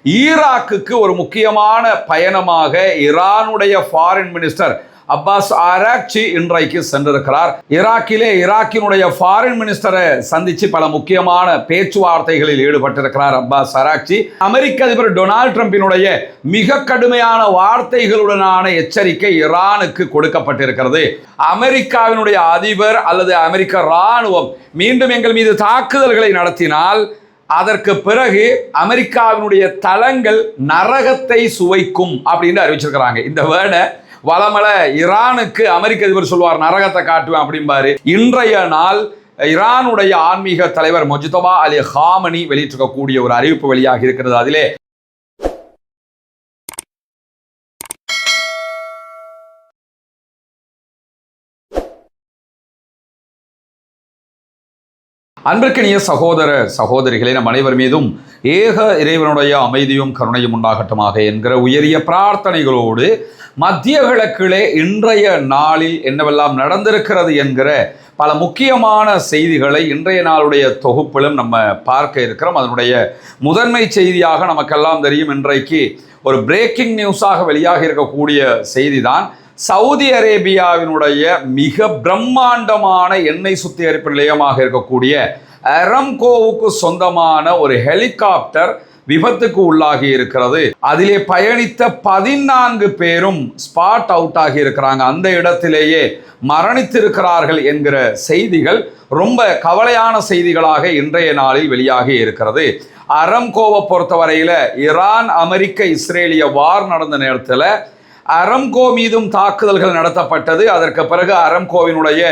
ஈராக்குக்கு ஒரு முக்கியமான பயணமாக ஈரானுடைய ஃபாரின் மினிஸ்டர் அப்பாஸ் ஆராக்சி இன்றைக்கு சென்றிருக்கிறார். ஈராக்கினுடைய ஃபாரின் மினிஸ்டரை சந்திச்சு பல முக்கியமான பேச்சுவார்த்தைகளில் ஈடுபட்டிருக்கிறார் அப்பாஸ் ஆராக்சி. அமெரிக்க அதிபர் டொனால்ட் ட்ரம்பினுடைய மிக கடுமையான வார்த்தைகளுடனான எச்சரிக்கை ஈரானுக்கு கொடுக்கப்பட்டிருக்கிறது. அமெரிக்காவினுடைய அதிபர் அல்லது அமெரிக்க இராணுவம் மீண்டும் எங்கள் மீது தாக்குதல்களை நடத்தினால் அதற்கு பிறகு அமெரிக்காவினுடைய தளங்கள் நரகத்தை சுவைக்கும் அப்படின்னு அறிவிச்சிருக்கிறாங்க. இந்த வேர்டை வளமல ஈரானுக்கு அமெரிக்க அதிபர் சொல்வார், நரகத்தை காட்டுவேன் அப்படிம்பாரு. இன்றைய நாள் ஈரானுடைய ஆன்மீக தலைவர் முஜ்தபா அலி ஹாமனி வெளியிட்டிருக்கக்கூடிய ஒரு அறிவிப்பு வெளியாக இருக்கிறது. அதிலே அன்பிற்கினிய சகோதர சகோதரிகளை நம் அனைவர் மீதும் ஏக இறைவனுடைய அமைதியும் கருணையும் உண்டாகட்டுமாக என்கிற உயரிய பிரார்த்தனைகளோடு மத்திய கிழக்கிலே இன்றைய நாளில் என்னவெல்லாம் நடந்திருக்கிறது என்கிற பல முக்கியமான செய்திகளை இன்றைய நாளுடைய தொகுப்பிலும் நம்ம பார்க்க இருக்கிறோம். அதனுடைய முதன்மை செய்தியாக நமக்கெல்லாம் தெரியும், இன்றைக்கு ஒரு பிரேக்கிங் நியூஸாக வெளியாக இருக்கக்கூடிய செய்தி தான் சவுதி அரேபியாவினுடைய மிக பிரம்மாண்டமான எண்ணெய் சுத்திகரிப்பு நிலையமாக இருக்கக்கூடிய அரம்கோவுக்கு சொந்தமான ஒரு ஹெலிகாப்டர் விபத்துக்கு உள்ளாகி இருக்கிறது. அதிலே பயணித்த 14 பேரும் ஸ்பாட் அவுட் ஆகி இருக்கிறாங்க, அந்த இடத்திலேயே மரணித்திருக்கிறார்கள் என்கிற செய்திகள் ரொம்ப கவலையான செய்திகளாக இன்றைய நாளில் வெளியாகி இருக்கிறது. அரம்கோவை பொறுத்தவரையில் ஈரான் அமெரிக்க இஸ்ரேலிய வார் நடந்த நேரத்தில் அரம்கோ மீதும் தாக்குதல்கள் நடத்தப்பட்டது. அதற்கு பிறகு அரம்கோவினுடைய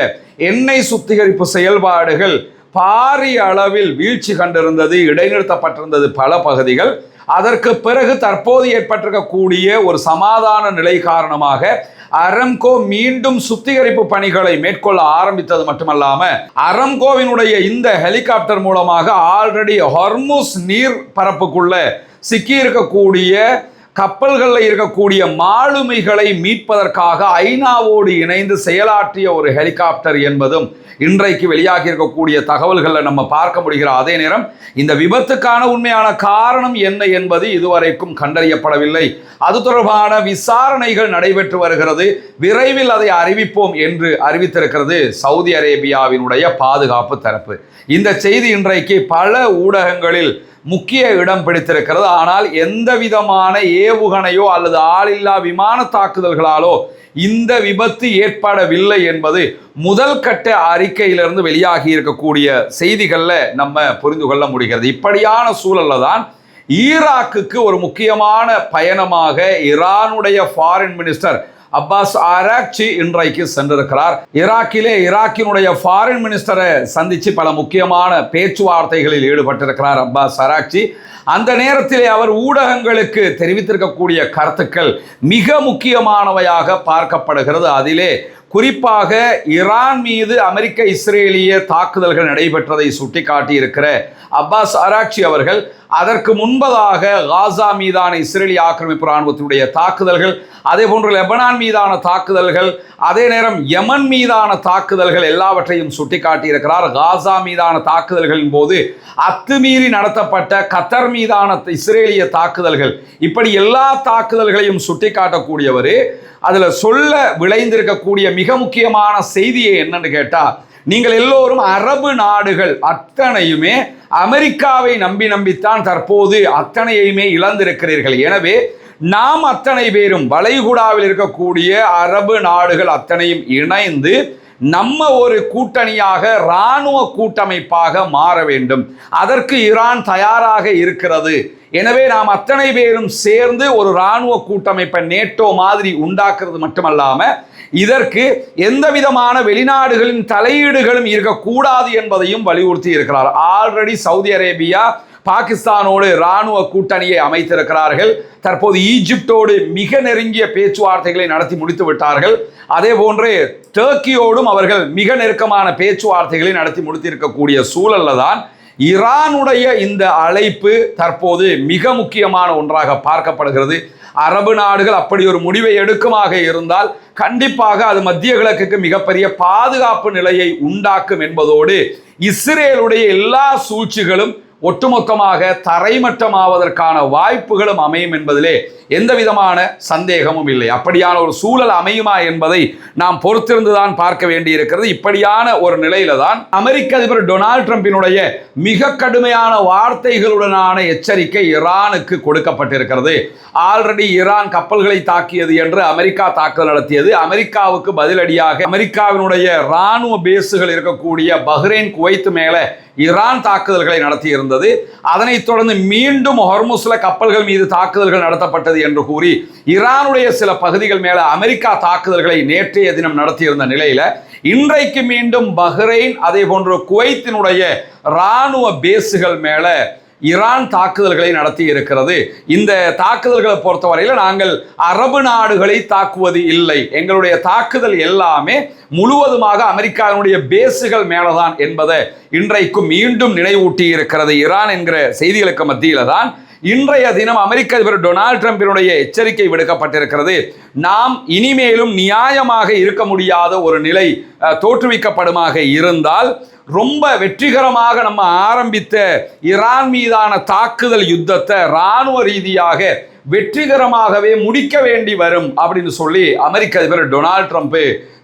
எண்ணெய் சுத்திகரிப்பு செயல்பாடுகள் பாரிய அளவில் வீழ்ச்சி கண்டிருந்தது, இடைநிறுத்தப்பட்டிருந்தது பல பகுதிகள். அதற்கு பிறகு தற்போது ஏற்பட்டிருக்கக்கூடிய ஒரு சமாதான நிலை காரணமாக அரம்கோ மீண்டும் சுத்திகரிப்பு பணிகளை மேற்கொள்ள ஆரம்பித்தது மட்டுமல்லாம அரம்கோவினுடைய இந்த ஹெலிகாப்டர் மூலமாக ஆல்ரெடி ஹொர்முஸ் நீர் பரப்புக்குள்ள சிக்கி இருக்கக்கூடிய கப்பல்களில் இருக்கக்கூடிய மாலுமிகளை மீட்பதற்காக ஐநாவோடு இணைந்து செயலாற்றிய ஒரு ஹெலிகாப்டர் என்பதும் இன்றைக்கு வெளியாகி இருக்கக்கூடிய தகவல்களை நம்ம பார்க்க முடிகிற அதே நேரம் இந்த விபத்துக்கான உண்மையான காரணம் என்ன என்பது இதுவரைக்கும் கண்டறியப்படவில்லை. அது தொடர்பான விசாரணைகள் நடைபெற்று வருகிறது. விரைவில் அதை அறிவிப்போம் என்று அறிவித்திருக்கிறது சவுதி அரேபியாவினுடைய பாதுகாப்பு தரப்பு. இந்த செய்தி இன்றைக்கு பல ஊடகங்களில் முக்கிய இடம் பிடித்திருக்கிறது. ஆனால் எந்த விதமான ஏவுகணையோ அல்லது ஆளில்லா விமான தாக்குதல்களாலோ இந்த விபத்து ஏற்படவில்லை என்பது முதல் கட்ட அறிக்கையிலிருந்து வெளியாகி இருக்கக்கூடிய செய்திகளில் நம்ம புரிந்து கொள்ள முடிகிறது. இப்படியான சூழல்ல தான் ஈராக்குக்கு ஒரு முக்கியமான பயணமாக ஈரானுடைய ஃபாரின் மினிஸ்டர் அப்பாஸ் ஆராக்சி இன்றைக்கு சென்றிருக்கிறார். ஈராக்கினுடைய ஃபாரின் மினிஸ்டரை சந்தித்து பல முக்கியமான பேச்சுவார்த்தைகளில் ஈடுபட்டிருக்கிறார் அப்பாஸ் ஆராக்சி. அந்த நேரத்திலே அவர் ஊடகங்களுக்கு தெரிவித்திருக்கக்கூடிய கருத்துக்கள் மிக முக்கியமானவையாக பார்க்கப்படுகிறது. அதிலே குறிப்பாக ஈரான் மீது அமெரிக்க இஸ்ரேலிய தாக்குதல்கள் நடைபெற்றதை சுட்டிக்காட்டி இருக்கிற அப்பாஸ் ஆராக்சி அவர்கள் அதற்கு முன்பதாக காசா மீதான இஸ்ரேலிய ஆக்கிரமிப்பு இராணுவத்தினுடைய தாக்குதல்கள், அதே போன்று லெபனான் மீதான தாக்குதல்கள், அதே நேரம் யமன் மீதான தாக்குதல்கள் எல்லாவற்றையும் சுட்டிக்காட்டி இருக்கிறார். காசா மீதான தாக்குதல்களின் போது அத்துமீறி நடத்தப்பட்ட கத்தர் மீதான இஸ்ரேலிய தாக்குதல்கள், இப்படி எல்லா தாக்குதல்களையும் சுட்டிக்காட்டக்கூடியவர். அதில் சொல்ல விளைந்திருக்கக்கூடிய மிக முக்கியமான செய்தியை என்னன்னு கேட்டால், நீங்கள் எல்லோரும் அரபு நாடுகள் அத்தனையுமே அமெரிக்காவை நம்பித்தான் தற்போது அத்தனையுமே இழந்திருக்கிறீர்கள். எனவே நாம் அத்தனை பேரும் வளைகுடாவில் இருக்கக்கூடிய அரபு நாடுகள் அத்தனையும் இணைந்து நம்ம ஒரு கூட்டணியாக இராணுவ கூட்டமைப்பாக மாற வேண்டும். அதற்கு ஈரான் தயாராக இருக்கிறது. எனவே நாம் அத்தனை பேரும் சேர்ந்து ஒரு இராணுவ கூட்டமைப்பை நேட்டோ மாதிரி உண்டாக்குறது மட்டுமல்லாம இதற்கு எந்த விதமான வெளிநாடுகளின் தலையீடுகளும் இருக்கக்கூடாது என்பதையும் வலியுறுத்தி இருக்கிறார். ஆல்ரெடி சவுதி அரேபியா பாகிஸ்தானோடு இராணுவ கூட்டணியை அமைத்திருக்கிறார்கள். தற்போது ஈஜிப்டோடு மிக நெருங்கிய பேச்சுவார்த்தைகளை நடத்தி முடித்து விட்டார்கள். அதே போன்று டர்க்கியோடும் அவர்கள் மிக நெருக்கமான பேச்சுவார்த்தைகளை நடத்தி முடித்திருக்கக்கூடிய சூழல்ல தான் ஈரானுடைய இந்த அழைப்பு தற்போது மிக முக்கியமான ஒன்றாக பார்க்கப்படுகிறது. அரபு நாடுகள் அப்படி ஒரு முடிவை எடுக்குமாக இருந்தால் கண்டிப்பாக அது மத்திய கிழக்குக்கு மிகப்பெரிய பாதுகாப்பு நிலையை உண்டாக்கும் என்பதோடு இஸ்ரேலுடைய எல்லா சூழ்ச்சிகளும் ஒட்டுமொத்தமாக தரைமட்டமாவதற்கான வாய்ப்புகளும் அமையும் என்பதிலே எந்த விதமான சந்தேகமும் இல்லை. அப்படியான ஒரு சூழல் அமையுமா என்பதை நாம் பொறுத்திருந்துதான் பார்க்க வேண்டியிருக்கிறது. இப்படியான ஒரு நிலையில தான் அமெரிக்க அதிபர் டொனால்ட் ட்ரம்பினுடைய மிக கடுமையான வார்த்தைகளுடனான எச்சரிக்கை ஈரானுக்கு கொடுக்கப்பட்டிருக்கிறது. ஆல்ரெடி ஈரான் கப்பல்களை தாக்கியது என்று அமெரிக்கா தாக்குதல் நடத்தியது. அமெரிக்காவுக்கு பதிலடியாக அமெரிக்காவினுடைய இராணுவ பேஸுகள் இருக்கக்கூடிய பஹ்ரைன், குவைத் மேல ஈரான் தாக்குதல்களை நடத்தி இருந்தது. அதனைத் தொடர்ந்து மீண்டும் ஹொர்முஸ்ல கப்பல்கள் மீது தாக்குதல்கள் நடத்தப்பட்டது என்று கூறி ஈரானுடைய சில பகுதிகள் மேல அமெரிக்கா தாக்குதல்களை நேற்றைய தினம் நடத்தியிருந்த நிலையில இன்றைக்கு மீண்டும் பஹ்ரைன் அதே போன்று குவைத்தினுடைய இராணுவ பேஸுகள் மேல ஈரான் தாக்குதல்களை நடத்தி இருக்கிறது. இந்த தாக்குதல்களை பொறுத்தவரையில் நாங்கள் அரபு நாடுகளை தாக்குவது இல்லை, எங்களுடைய தாக்குதல் எல்லாமே முழுவதுமாக அமெரிக்காவினுடைய பேஸுகள் மேலதான் என்பதை இன்றைக்கும் மீண்டும் நினைவூட்டி இருக்கிறது. ஈரான் என்கிற செய்திகளுக்கு மத்தியில தான் இன்றைய தினம் அமெரிக்க அதிபர் டொனால்ட் ட்ரம்பினுடைய எச்சரிக்கை விடுக்கப்பட்டிருக்கிறது. நாம் இனிமேலும் நியாயமாக இருக்க முடியாத ஒரு நிலை தோற்றுவிக்கப்படுமாக இருந்தால் ரொம்ப வெற்றிகரமாக நம்ம ஆரம்பித்த ஈரான் மீதான தாக்குதல் யுத்தத்தை இராணுவ ரீதியாக வெற்றிகரமாகவே முடிக்க வேண்டி வரும் அப்படின்னு சொல்லி அமெரிக்க அதிபர் டொனால்ட் ட்ரம்ப்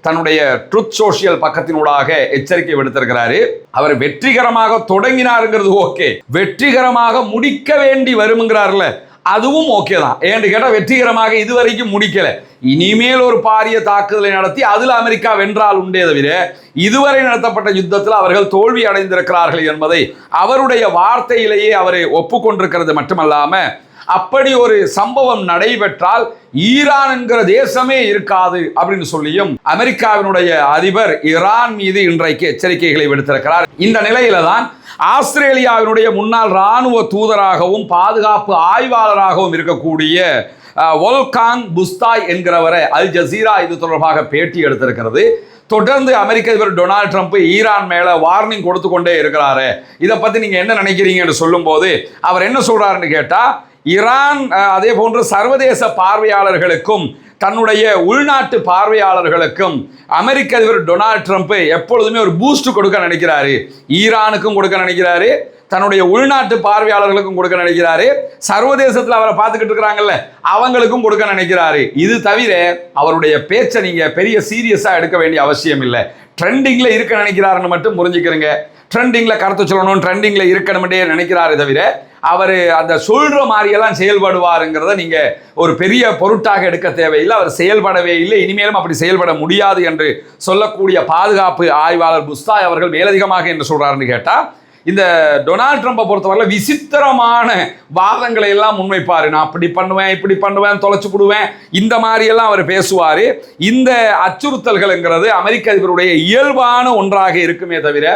தன்னுடைய ட்ரூத் சோஷியல் பக்கத்தினூடாக எச்சரிக்கை விடுத்திருக்கிறாரு. அவர் வெற்றிகரமாக தொடங்கினாருங்கிறது ஓகே, வெற்றிகரமாக முடிக்க வேண்டி வருங்கிறார்ல, அதுவும் ஓகே தான். ஏன்னு கேட்டால் வெற்றிகரமாக இதுவரைக்கும் முடிக்கல. இனிமேல் ஒரு பாரிய தாக்குதலை நடத்தி அதில் அமெரிக்கா வென்றால் உண்டே தவிர இதுவரை நடத்தப்பட்ட யுத்தத்தில் அவர்கள் தோல்வி அடைந்திருக்கிறார்கள் என்பதை அவருடைய வார்த்தையிலேயே அவர் ஒப்புக்கொண்டிருக்கிறது மட்டுமல்லாம, அப்படி ஒரு சம்பவம் நடைபெற்றால் ஈரான் என்கிற தேசமே இருக்காது அப்படின்னு சொல்லியும் அமெரிக்காவினுடைய அதிபர் ஈரான் மீது இன்றைக்கு எச்சரிக்கைகளை விடுத்திருக்கிறார். இந்த நிலையில தான் ஆஸ்திரேலியாவினுடைய முன்னாள் இராணுவ தூதராகவும் பாதுகாப்பு ஆய்வாளராகவும் இருக்கக்கூடிய வோல்காங் புஸ்தாய் என்கிறவரை அல் ஜசீரா இது தொடர்பாக பேட்டி எடுத்திருக்கிறது. தொடர்ந்து அமெரிக்க அதிபர் டொனால்ட் ட்ரம்ப் ஈரான் மேல வார்னிங் கொடுத்து கொண்டே இருக்கிறாரு. இதை பத்தி நீங்க என்ன நினைக்கிறீங்கன்னு சொல்லும் போது அவர் என்ன சொல்றாருன்னு கேட்டா, ஈரான் அதே போன்று சர்வதேச பார்வையாளர்களுக்கும் தன்னுடைய உள்நாட்டு பார்வையாளர்களுக்கும் அமெரிக்க அதிபர் டொனால்ட் ட்ரம்ப் எப்பொழுதுமே ஒரு பூஸ்ட் கொடுக்க நினைக்கிறாரு. ஈரானுக்கும் கொடுக்க நினைக்கிறாரு, தன்னுடைய உள்நாட்டு பார்வையாளர்களுக்கும் கொடுக்க நினைக்கிறாரு, சர்வதேசத்தில் அவரை பார்த்துக்கிட்டு இருக்கிறாங்கல்ல அவங்களுக்கும் கொடுக்க நினைக்கிறாரு. இது தவிர அவருடைய பேச்சை நீங்க பெரிய சீரியஸா எடுக்க வேண்டிய அவசியம் இல்லை. ட்ரெண்டிங்ல இருக்க நினைக்கிறாருன்னு மட்டும் புரிஞ்சுக்கிறீங்க. ட்ரெண்டிங்ல கருத்து சொல்லணும், ட்ரெண்டிங்ல இருக்கணும்னே நினைக்கிறாரு தவிர அவர் அந்த சொல்ற மாதிரியெல்லாம் செயல்படுவாருங்கிறத நீங்க ஒரு பெரிய பொருட்டாக எடுக்க தேவையில்லை. அவர் செயல்படவே இல்லை, இனிமேலும் அப்படி செயல்பட முடியாது என்று சொல்லக்கூடிய பாதுகாப்பு ஆய்வாளர் புஸ்தாய் அவர்கள் மேலதிகமாக என்ன சொல்றாருன்னு கேட்டா, இந்த டொனால்ட் ட்ரம்பை பொறுத்தவரை விசித்திரமான வாதங்களை எல்லாம் முன்வைப்பாரு. நான் அப்படி பண்ணுவேன், இப்படி பண்ணுவேன், தொலைச்சு போடுவேன், இந்த மாதிரி எல்லாம் அவர் பேசுவாரு. இந்த அச்சுறுத்தல்கள்ங்கிறது அமெரிக்க அதிபருடைய இயல்பான ஒன்றாக இருக்குமே தவிர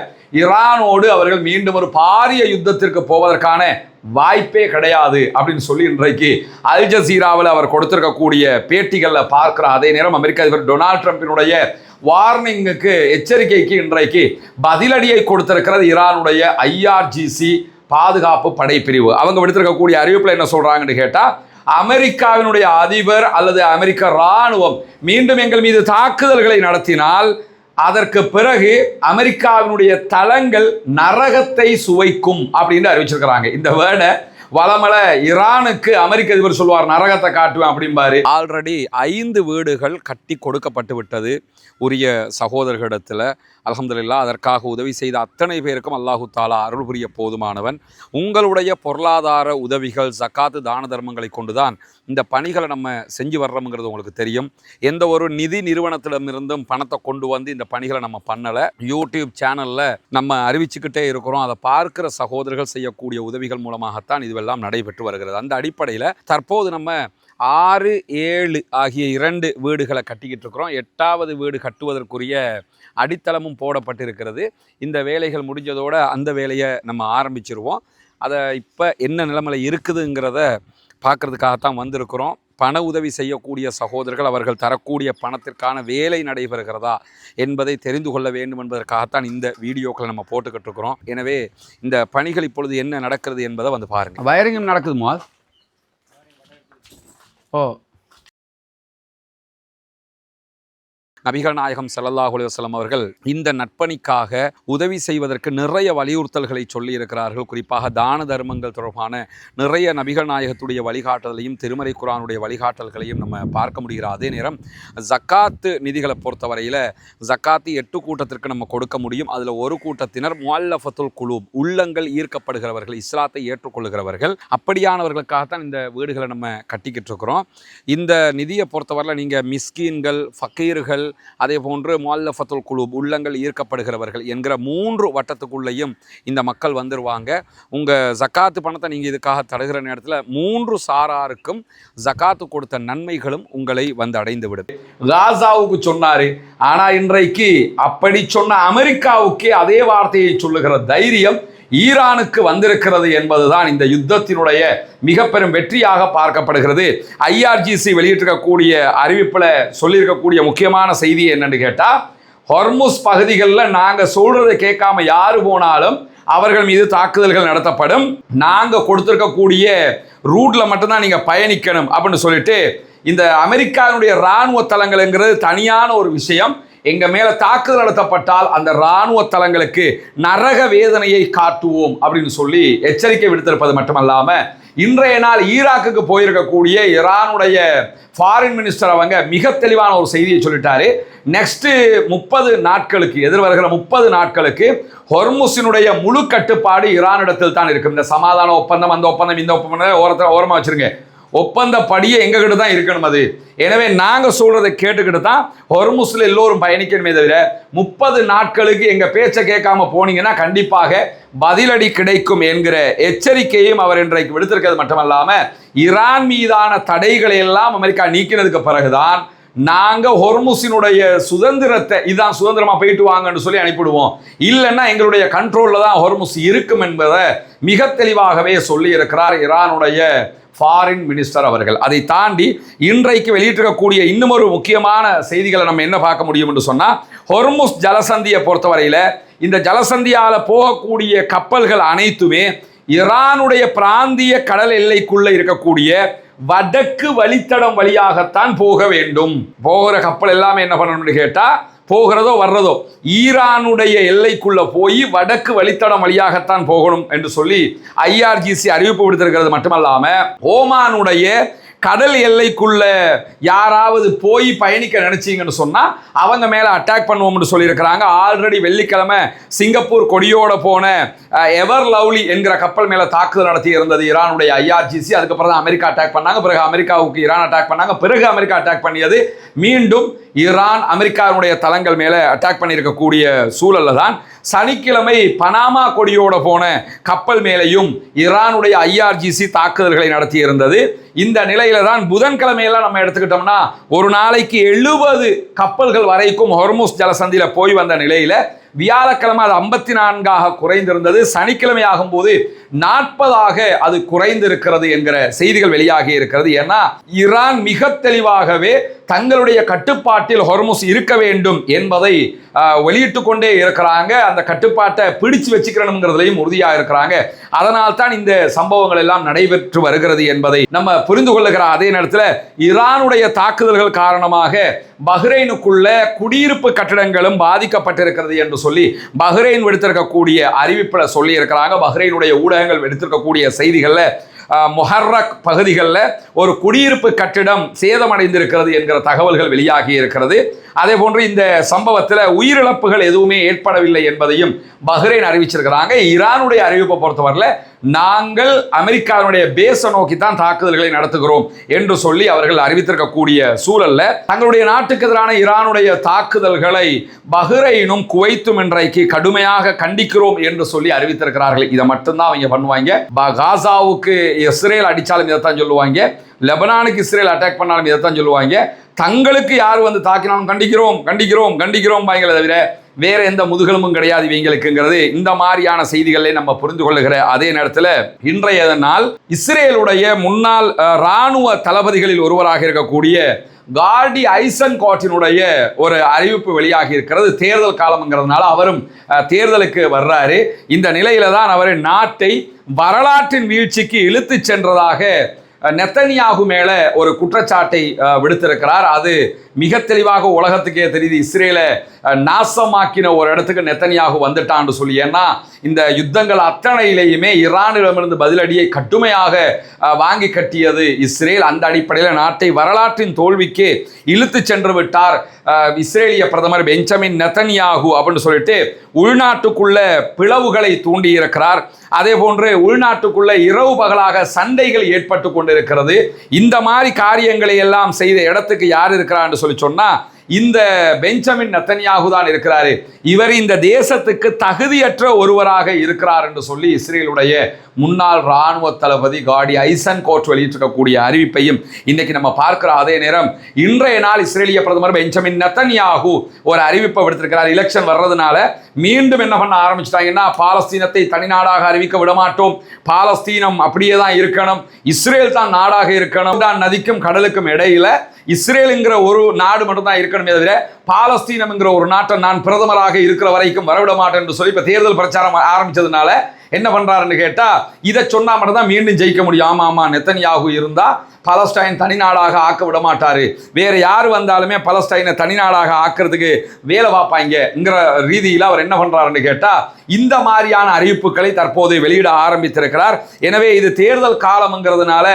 ஈரானோடு அவர்கள் மீண்டும் ஒரு பாரிய யுத்தத்திற்கு போவதற்கான வாய்ப்பே கிடையாது அப்படின்னு சொல்லி இன்றைக்கு அல் ஜசீராவில் அவர் கொடுத்திருக்கக்கூடிய பேட்டிகளில் பார்க்கிறோம். அதே நேரம் அமெரிக்க அதிபர் டொனால்ட் ட்ரம்பினுடைய வார்னிங்குக்கு, எச்சரிக்கைக்கு இன்றைக்கு பதிலடியை கொடுத்திருக்கிறது ஈரானுடைய IRGC பாதுகாப்பு படைப்பிரிவு. அவங்க விடுத்திருக்கக்கூடிய அறிவிப்பில் என்ன சொல்றாங்கன்னு கேட்டா, அமெரிக்காவினுடைய அதிபர் அல்லது அமெரிக்க இராணுவம் மீண்டும் எங்கள் மீது தாக்குதல்களை நடத்தினால் அதற்கு பிறகு அமெரிக்காவினுடைய தளங்கள் நரகத்தை சுவைக்கும் அப்படின்னு அறிவிச்சிருக்கிறாங்க. இந்த வேர்டை வளமல ஈரானுக்கு அமெரிக்க அதிபர் சொல்வார், நரகத்தை காட்டுவேன் அப்படிம்பாரு. ஆல்ரெடி 5 வீடுகள் கட்டி கொடுக்கப்பட்டு விட்டது உரிய சகோதரர்களிடத்தில். அல்ஹம்துலில்லாஹ் அதற்காக உதவி செய்த அத்தனை பேருக்கும் அல்லாஹு தாலா அருள் புரிய போதுமானவன். உங்களுடைய பொருளாதார உதவிகள், ஜக்காத்து, தான தர்மங்களை கொண்டுதான் இந்த பணிகளை நம்ம செஞ்சு வர்றோம்ங்கிறது உங்களுக்கு தெரியும். எந்த ஒரு நிதி நிறுவனத்திடமிருந்தும் பணத்தை கொண்டு வந்து இந்த பணிகளை நம்ம பண்ணலை. யூடியூப் சேனலில் நம்ம அறிவிச்சுக்கிட்டே இருக்கிறோம். அதை பார்க்கிற சகோதரர்கள் செய்யக்கூடிய உதவிகள் மூலமாகத்தான் இதுவெல்லாம் நடைபெற்று வருகிறது. அந்த அடிப்படையில் தற்போது நம்ம 6, 7 ஆகிய 2 வீடுகளை கட்டிக்கிட்டு இருக்கிறோம். 8வது வீடு கட்டுவதற்குரிய அடித்தளமும் போடப்பட்டிருக்கிறது. இந்த வேலைகள் முடிஞ்சதோடு அந்த வேலையை நம்ம ஆரம்பிச்சிருவோம். அதை இப்போ என்ன நிலைமையில் இருக்குதுங்கிறத பார்க்குறதுக்காகத்தான் வந்திருக்கிறோம். பண உதவி செய்யக்கூடிய சகோதரர்கள் அவர்கள் தரக்கூடிய பணத்திற்கான வேலை நடைபெறுகிறதா என்பதை தெரிந்து கொள்ள வேண்டும் என்பதற்காகத்தான் இந்த வீடியோக்களை நம்ம போட்டுக்கிட்டு இருக்கிறோம். எனவே இந்த பணிகள் இப்பொழுது என்ன நடக்கிறது என்பதை வந்து பாருங்கள். வயரிங்கும் நடக்குதுமா? ஓ நபிகள் நாயகம் ஸல்லல்லாஹு அலைஹி வஸல்லம் அவர்கள் இந்த நட்பணிக்காக உதவி செய்வதற்கு நிறைய வலியுறுத்தல்களை சொல்லி இருக்கிறார்கள். குறிப்பாக தான தர்மங்கள் தொடர்பான நிறைய நபிகள் நாயகத்துடைய வழிகாட்டுதலையும் திருமறை குர்ஆனுடைய வழிகாட்டல்களையும் நம்ம பார்க்க முடிகிற அதே நேரம் ஜக்காத்து நிதிகளை பொறுத்தவரையில் ஜக்காத்து 8 கூட்டத்திற்கு நம்ம கொடுக்க முடியும். அதில் ஒரு கூட்டத்தினர் முஅல்லஃபத்துல் குலூப், உள்ளங்கள் ஈர்க்கப்படுகிறவர்கள், இஸ்லாத்தை ஏற்றுக்கொள்கிறவர்கள். அப்படியானவர்களுக்காகத்தான் இந்த வீடுகளை நம்ம கட்டிக்கிட்டு இருக்கிறோம். இந்த நிதியை பொறுத்தவரையில் நீங்கள் மிஸ்கீன்கள், ஃபக்கீர்கள், அதே போன்று முஅல்லஃபத்துல் குலூப், உள்ளங்கள் ஈர்க்கப்படுகிறவர்கள் என்கிற 3 வட்டத்துக்குள்ளேயும் இந்த மக்கள் வந்துடுவாங்க. உங்கள் ஜக்காத்து பணத்தை நீங்கள் இதுக்காக தருகிற நேரத்தில் 3 சாராருக்கும் ஜக்காத்து கொடுத்த நன்மைகளும் உங்களை வந்து அடைந்து விடும். காசாவுக்கு சொன்னாரு, ஆனால் இன்றைக்கு அப்படி சொன்ன அமெரிக்காவுக்கே அதே வார்த்தையை சொல்லுகிற தைரியம் ஈரானுக்கு வந்திருக்கிறது என்பதுதான் இந்த யுத்தத்தினுடைய மிக பெரும் வெற்றியாக பார்க்கப்படுகிறது. IRGC வெளியிட்டிருக்கக்கூடிய அறிவிப்பில் சொல்லியிருக்கக்கூடிய முக்கியமான செய்தி என்னன்னு கேட்டால், ஹொர்முஸ் பகுதிகளில் நாங்கள் சொல்றதை கேட்காம யாரு போனாலும் அவர்கள் மீது தாக்குதல்கள் நடத்தப்படும், நாங்கள் கொடுத்துருக்கக்கூடிய ரூட்ல மட்டும்தான் நீங்கள் பயணிக்கணும் அப்படின்னு சொல்லிட்டு, இந்த அமெரிக்காவினுடைய இராணுவ தளங்கள்ங்கிறது தனியான ஒரு விஷயம். எங்க மேல தாக்குதல் நடத்தப்பட்டால் அந்த இராணுவ தளங்களுக்கு நரக வேதனையை காட்டுவோம் அப்படின்னு சொல்லி எச்சரிக்கை விடுத்திருப்பது மட்டுமல்லாம, இன்றைய நாள் ஈராக்குக்கு போயிருக்கக்கூடிய ஈரானுடைய ஃபாரின் மினிஸ்டர் அவங்க மிக தெளிவான ஒரு செய்தியை சொல்லிட்டாரு. நெக்ஸ்ட் 30 நாட்களுக்கு, எதிர்வருகிற 30 நாட்களுக்கு ஹொர்முஸினுடைய முழு கட்டுப்பாடு ஈரானிடத்தில் தான் இருக்கும். இந்த சமாதான ஒப்பந்தம், அந்த ஒப்பந்தம், இந்த ஒப்பந்தம் ஓரமா வச்சிருங்க, ஒப்பந்தப்படியே எங்ககிட்ட தான் இருக்கணும் அது. எனவே நாங்கள் சொல்றதை கேட்டுக்கிட்டு தான் ஹொர்முஸ்ல எல்லோரும் பயணிக்கணுமே தவிர 30 நாட்களுக்கு எங்க பேச்சை கேட்காம போனீங்கன்னா கண்டிப்பாக பதிலடி கிடைக்கும் என்கிற எச்சரிக்கையும் அவர் இன்றைக்கு விடுத்திருக்கிறது மட்டுமல்லாம, ஈரான் மீதான தடைகளை எல்லாம் அமெரிக்கா நீக்கினதுக்கு பிறகுதான் நாங்க ஹொர்முஸினுடைய சுதந்திரத்தை, இதான் சுதந்திரமா போயிட்டு வாங்கன்னு சொல்லி அனுப்பிடுவோம், இல்லைன்னா எங்களுடைய கண்ட்ரோல்ல தான் ஹொர்முஸ் இருக்கும் என்பதை மிக தெளிவாகவே சொல்லி இருக்கிறார் ஈரானுடைய ஃபாரின் மினிஸ்டர் அவர்கள். அதை தாண்டி இன்றைக்கு வெளியிட்டிருக்கக்கூடிய இன்னும் ஒரு முக்கியமான செய்திகளை நம்ம என்ன பார்க்க முடியும் என்று சொன்னால், ஹொர்முஸ் ஜலசந்தியை பொறுத்தவரையில் இந்த ஜலசந்தியால் போகக்கூடிய கப்பல்கள் அனைத்துமே ஈரானுடைய பிராந்திய கடல் எல்லைக்குள்ள இருக்கக்கூடிய வடக்கு வழித்தடம் வழியாகத்தான் போக வேண்டும். போகிற கப்பல் எல்லாமே என்ன பண்ணணும்னு கேட்டால், போகிறதோ வர்றதோ ஈரானுடைய எல்லைக்குள்ள போய் வடக்கு வழித்தடம் வழியாகத்தான் போகணும் என்று சொல்லி IRGC அறிவிப்பு விடுத்திருக்கிறது மட்டுமல்லாம, ஓமானுடைய கடல் எல்லைக்குள்ள யாராவது போய் பயணிக்க நினைச்சீங்கன்னு சொன்னா அவங்க மேல அட்டாக் பண்ணுவோம்னு சொல்லியிருக்கிறாங்க. ஆல்ரெடி வெள்ளிக்கிழமை சிங்கப்பூர் கொடியோட போன எவர் லவ்லி என்கிற கப்பல் மேல தாக்குதல் நடத்தி இருந்தது ஈரானுடைய IRGC. அதுக்கப்புறம் தான் அமெரிக்கா அட்டாக் பண்ணாங்க, பிறகு அமெரிக்காவுக்கு ஈரான் அட்டாக் பண்ணாங்க, பிறகு அமெரிக்கா அட்டாக் பண்ணியது. மீண்டும் ஈரான் அமெரிக்காவுடைய தளங்கள் மேல அட்டாக் பண்ணியிருக்கக்கூடிய சூழல்ல தான் சனிக்கிழமை பனாமா கொடியோட போன கப்பல் மேலையும் ஈரானுடைய IRGC தாக்குதல்களை நடத்தி இருந்தது. இந்த நிலையில தான் புதன்கிழமையெல்லாம் நம்ம எடுத்துக்கிட்டோம்னா ஒரு நாளைக்கு 70 கப்பல்கள் வரைக்கும் ஹொர்முஸ் ஜலசந்தியில போய் வந்த நிலையில வியாழக்கிழமை அது 54ஆக குறைந்திருந்தது. சனிக்கிழமை ஆகும்போது 40ஆக அது குறைந்திருக்கிறது என்கிற செய்திகள் வெளியாகி இருக்கிறது. ஏன்னா ஈரான் மிக தெளிவாகவே தங்களுடைய கட்டுப்பாட்டில் ஹொர்முஸ் இருக்க வேண்டும் என்பதை வெளியிட்டு கொண்டே இருக்கிறாங்க. அந்த கட்டுப்பாட்டை பிடிச்சு வச்சுக்கிறணுங்கிறதுலையும் உறுதியாக இருக்கிறாங்க. அதனால் தான் இந்த சம்பவங்கள் எல்லாம் நடைபெற்று வருகிறது என்பதை நம்ம புரிந்து கொள்ளுகிற அதே நேரத்தில் ஈரானுடைய தாக்குதல்கள் காரணமாக பஹ்ரைனுக்குள்ள குடியிருப்பு கட்டிடங்களும் பாதிக்கப்பட்டிருக்கிறது என்று சொல்லி பஹ்ரைன் விடுத்திருக்கக்கூடிய அறிவிப்பில் சொல்லி இருக்கிறாங்க. பஹ்ரைனுடைய ஊடகங்கள் எடுத்திருக்கக்கூடிய செய்திகளில் முஹர்ரக் பகுதிகளில் ஒரு குடியிருப்பு கட்டிடம் சேதமடைந்திருக்கிறது என்கிற தகவல்கள் வெளியாகி இருக்கிறது. அதே போன்று இந்த சம்பவத்தில் உயிரிழப்புகள் எதுவுமே ஏற்படவில்லை என்பதையும் பஹ்ரைன் அறிவிச்சிருக்கிறாங்க. ஈரானுடைய அறிவிப்பை பொறுத்தவரையில் நாங்கள் அமெரிக்காவுடைய பேஸை நோக்கி தான் தாக்குதல்களை நடத்துகிறோம் என்று சொல்லி அவர்கள் அறிவித்திருக்கக்கூடிய சூழல்ல தங்களுடைய நாட்டுக்கு எதிரான ஈரானுடைய தாக்குதல்களை பஹ்ரைனும் குவைத்தும் இன்றைக்கு கடுமையாக கண்டிக்கிறோம் என்று சொல்லி அறிவித்திருக்கிறார்கள். இதை மட்டும்தான் அவங்க பண்ணுவாங்க. காசாவுக்கு இஸ்ரேல் அடித்தாலும் இதைத்தான் சொல்லுவாங்க, லெபனானுக்கு இஸ்ரேல் அட்டாக் பண்ணாலும் இதைத்தான் சொல்லுவாங்க. தங்களுக்கு யார் வந்து தாக்கினாலும் கண்டிக்கிறோம் கண்டிக்கிறோம் கண்டிக்கிறோம் பாய்களை தவிர வேற எந்த முதுகெலும்பும் கிடையாது இவங்களுக்குங்கிறது இந்த மாதிரியான செய்திகளை நம்ம புரிந்து கொள்ளுகிற அதே நேரத்தில் இன்றைய நாள் இஸ்ரேலுடைய முன்னாள் இராணுவ தளபதிகளில் ஒருவராக இருக்கக்கூடிய கார்டி ஐசன்காட்டினுடைய ஒரு அறிவிப்பு வெளியாகி இருக்கிறது. தேர்தல் காலம்ங்கிறதுனால அவரும் தேர்தலுக்கு வர்றாரு. இந்த நிலையில தான் அவர் நாட்டை வரலாற்றின் வீழ்ச்சிக்கு இழுத்து சென்றதாக நெத்தனியாகு மேல ஒரு குற்றச்சாட்டை விடுத்திருக்கிறார். அது மிக தெளிவாக உலகத்துக்கே தெரியுது. இஸ்ரேலை நாசமாக்கின ஒரு இடத்துக்கு நெத்தனியாகு வந்துட்டான்னு சொல்லி. ஏன்னா இந்த யுத்தங்கள் அத்தனையிலேயுமே ஈரானிடமிருந்து பதிலடியை கடுமையாக வாங்கி கட்டியது இஸ்ரேல். அந்த அடிப்படையில் நாட்டை வரலாற்றின் தோல்விக்கு இழுத்து சென்று விட்டார் இஸ்ரேலிய பிரதமர் பெஞ்சமின் நெத்தனியாகு அப்படின்னு சொல்லிட்டு உள்நாட்டுக்குள்ள பிளவுகளை தூண்டி இருக்கிறார். அதே போன்று உள்நாட்டுக்குள்ள இரவு பகலாக சண்டைகள் ஏற்பட்டு கொண்டிருக்கிறது. இந்த மாதிரி காரியங்களை எல்லாம் செய்த இடத்துக்கு யார் இருக்கிறார் சொல்லி சொன்னா இந்த பெஞ்சமின் நெத்தனியாகு தான் இருக்கிறாரு. இவர் இந்த தேசத்துக்கு தகுதியற்ற ஒருவராக இருக்கிறார் என்று சொல்லி இஸ்ரேலுடைய முன்னாள் இராணுவ தளபதி காடி ஐசன்கோட் வெளியிட்டிருக்கக்கூடிய அறிவிப்பையும் இன்னைக்கு நம்ம பார்க்கிற அதே நேரம் இன்றைய நாள் இஸ்ரேலிய பிரதமர் பெஞ்சமின் நெத்தனியாகு ஒரு அறிவிப்பை விடுத்திருக்கிறார். எலெக்ஷன் வர்றதுனால மீண்டும் என்ன பண்ண ஆரம்பிச்சிட்டாங்கன்னா பாலஸ்தீனத்தை தனிநாடாக அறிவிக்க விடமாட்டோம், பாலஸ்தீனம் அப்படியே தான் இருக்கணும், இஸ்ரேல் தான் நாடாக இருக்கணும், தான் நதிக்கும் கடலுக்கும் இடையில இஸ்ரேலுங்கிற ஒரு நாடு மட்டும் தான் இருக்கணுமே தவிர பாலஸ்தீனம்ங்கிற ஒரு நாட்டை நான் பிரதமராக இருக்கிற வரைக்கும் வரவிட மாட்டேன் என்று சொல்லி இப்ப தேர்தல் பிரச்சாரம் ஆரம்பிச்சதுனால என்ன பண்றாருன்னு கேட்டா இதை சொன்னா மட்டும் தான் மீண்டும் ஜெயிக்க முடியும். ஆமா நெத்தனியாகு இருந்தா பலஸ்டைன் தனிநாடாக ஆக்க விட மாட்டாரு, வேற யார் வந்தாலுமே பலஸ்டைனை தனிநாடாக ஆக்கிறதுக்கு வேலை பார்ப்பாங்கங்கிற ரீதியில் அவர் என்ன பண்றாருன்னு கேட்டா இந்த மாதிரியான அறிவிப்புகளை தற்போது வெளியிட ஆரம்பித்திருக்கிறார். எனவே இது தேர்தல் காலம்ங்கிறதுனால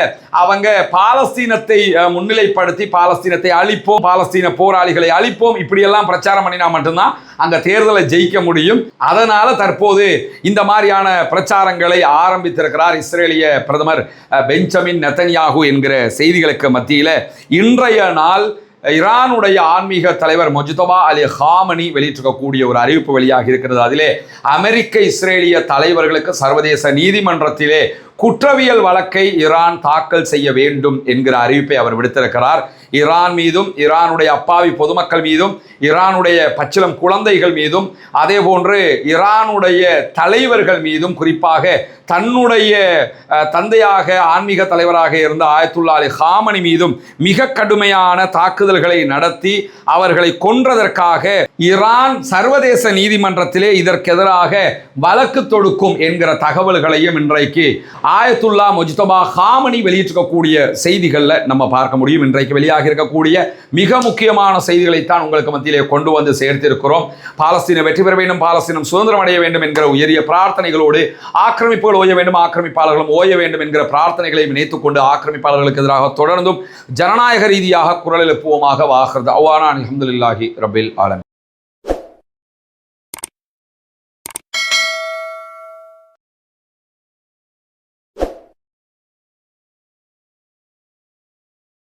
அவங்க பாலஸ்தீனத்தை முன்னிலைப்படுத்தி பாலஸ்தீனத்தை அழிப்போம், பாலஸ்தீன போராளிகளை அழிப்போம் இப்படியெல்லாம் பிரச்சாரம் பண்ணினா மட்டும்தான் அங்க தேர்தலை ஜெயிக்க முடியும். அதனால தற்போது இந்த மாதிரியான பிரச்சாரங்களை ஆரம்பித்திருக்கிறார் இஸ்ரேலிய பிரதமர் பெஞ்சமின் நெத்தனியாகு என்கிற செய்திகளுக்கு மத்தியில இன்றைய நாள் ஈரானுடைய ஆன்மீக தலைவர் முஜ்தபா அலி ஹாமனி வெளியிட்டிருக்கக்கூடிய ஒரு அறிவிப்பு வெளியாகி இருக்கிறது. அதிலே அமெரிக்க இஸ்ரேலிய தலைவர்களுக்கு சர்வதேச நீதிமன்றத்திலே குற்றவியல் வழக்கை ஈரான் தாக்கல் செய்ய வேண்டும் என்கிற அறிவிப்பை அவர் விடுத்திருக்கிறார். ஈரான் மீதும் ஈரானுடைய அப்பாவி பொதுமக்கள் மீதும் ஈரானுடைய பச்சிளம் குழந்தைகள் மீதும் அதே போன்று ஈரானுடைய தலைவர்கள் மீதும் குறிப்பாக தன்னுடைய தந்தையாக ஆன்மீக தலைவராக இருந்த ஆயத்துல்லா அலி ஹாமனி மீதும் மிக கடுமையான தாக்குதல்களை நடத்தி அவர்களை கொன்றதற்காக ஈரான் சர்வதேச நீதிமன்றத்திலே இதற்கு எதிராக வழக்கு தொடுக்கும் என்கிற தகவல்களையும் இன்றைக்கு ஆயத்துல்லா முஜ்தபா ஹாமனி வெளியிட்டிருக்கக்கூடிய செய்திகளில் நம்ம பார்க்க முடியும். இன்றைக்கு வெளியாக இருக்கக்கூடிய மிக முக்கியமான செய்திகளைத்தான் உங்களுக்கு மத்தியிலே கொண்டு வந்து சேர்த்திருக்கிறோம். பாலஸ்தீனம் வெற்றி பெற வேண்டும், பாலஸ்தீனம் சுதந்திரம் அடைய வேண்டும் என்கிற உயரிய பிரார்த்தனைகளோடு ஆக்கிரமிப்புகள் ஓய வேண்டும், ஆக்கிரமிப்பாளர்களும் ஓய வேண்டும் என்கிற பிரார்த்தனைகளை இணைத்துக் கொண்டு ஆக்கிரமிப்பாளர்களுக்கு எதிராக தொடர்ந்தும் ஜனநாயக ரீதியாக குரல் எழுப்புவோமாக வாகிறது. அல்ஹம்துலில்லாஹி ரப்பில் ஆலமீன்.